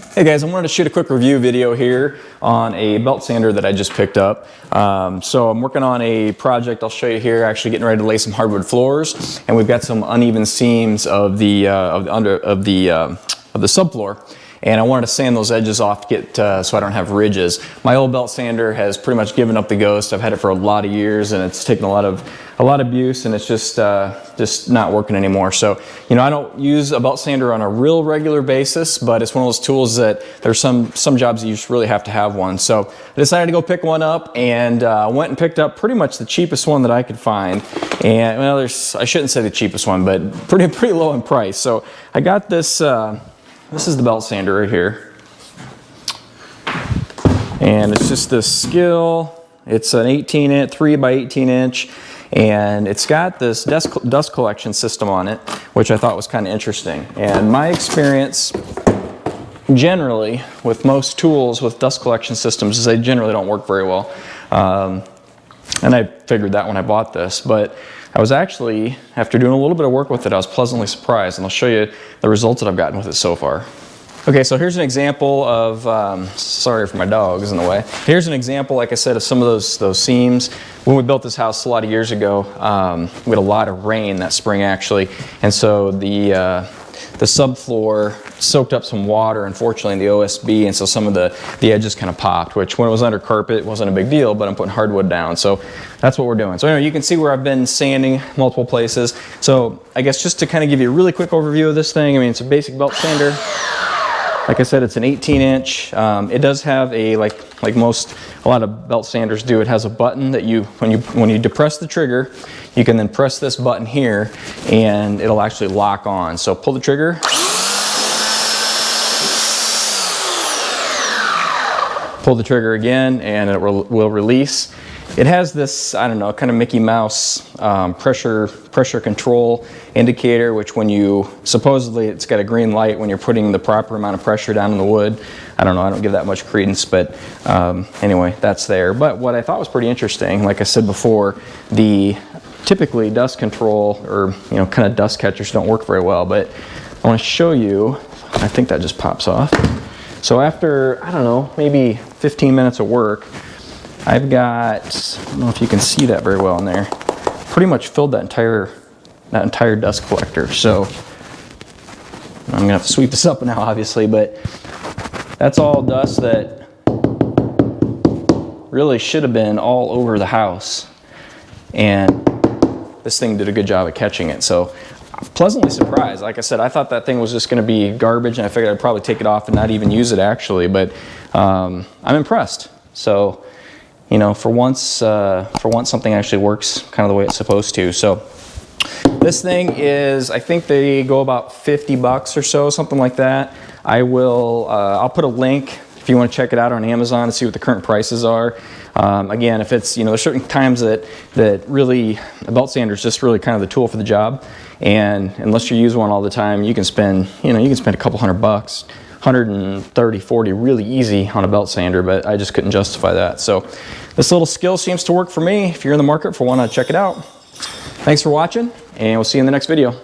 Hey guys, I wanted to shoot a quick review video here on a belt sander that I just picked up. So I'm working on a project I'll show you here, actually getting ready to lay some hardwood floors, and we've got some uneven seams of the subfloor. And I wanted to sand those edges off to get so I don't have ridges. My old belt sander has pretty much given up the ghost. I've had it for a lot of years, and it's taken a lot of abuse, and it's just not working anymore. So, you know, I don't use a belt sander on a real regular basis, but it's one of those tools that there's some jobs that you just really have to have one. So I decided to go pick one up, and went and picked up pretty much the cheapest one that I could find. And well, I shouldn't say the cheapest one, but pretty low in price. So I got this. This is the belt sander right here, and it's just this Skil. It's an 18-inch, 3 by 18-inch, and it's got this dust collection system on it, which I thought was kind of interesting. And my experience generally with most tools with dust collection systems is they generally don't work very well. And I figured that when I bought this, but I was actually, after doing a little bit of work with it, I was pleasantly surprised, and I'll show you the results that I've gotten with it so far. Okay, so here's an example of, sorry for my dogs in the way. Here's an example, like I said, of some of those seams. When we built this house a lot of years ago, we had a lot of rain that spring actually, and so the subfloor soaked up some water, unfortunately, in the OSB, and so some of the edges kind of popped, which when it was under carpet, it wasn't a big deal, but I'm putting hardwood down, so that's what we're doing. So anyway, you can see where I've been sanding multiple places. So I guess just to kind of give you a really quick overview of this thing, I mean, it's a basic belt sander. Like I said, it's an 18-inch. It does have a, like a lot of belt sanders do, it has a button that when you depress the trigger, you can then press this button here and it'll actually lock on. So pull the trigger. Pull the trigger again and it will release. It has this, I don't know, kind of Mickey Mouse pressure control indicator, which when you, supposedly it's got a green light when you're putting the proper amount of pressure down in the wood. I don't know, I don't give that much credence, but anyway, that's there. But what I thought was pretty interesting, like I said before, typically dust control or, you know, kind of dust catchers don't work very well, but I want to show you, I think that just pops off. So after, I don't know, maybe 15 minutes of work, I've got, I don't know if you can see that very well in there, pretty much filled that entire dust collector. So I'm gonna have to sweep this up now, obviously, but that's all dust that really should have been all over the house. And this thing did a good job of catching it. So I'm pleasantly surprised. Like I said, I thought that thing was just gonna be garbage, and I figured I'd probably take it off and not even use it actually, but I'm impressed. So, you know, for once something actually works kind of the way it's supposed to. So this thing is, I think they go about 50 bucks or so, something like that. I'll put a link if you want to check it out on Amazon to see what the current prices are. Again, if it's, you know, there's certain times that really a belt sander is just really kind of the tool for the job, and unless you use one all the time, you can spend a couple $100, 130, 40 really easy on a belt sander, but I just couldn't justify that. So this little Skil seems to work for me. If you're in the market for one, check it out. Thanks for watching, and we'll see you in the next video.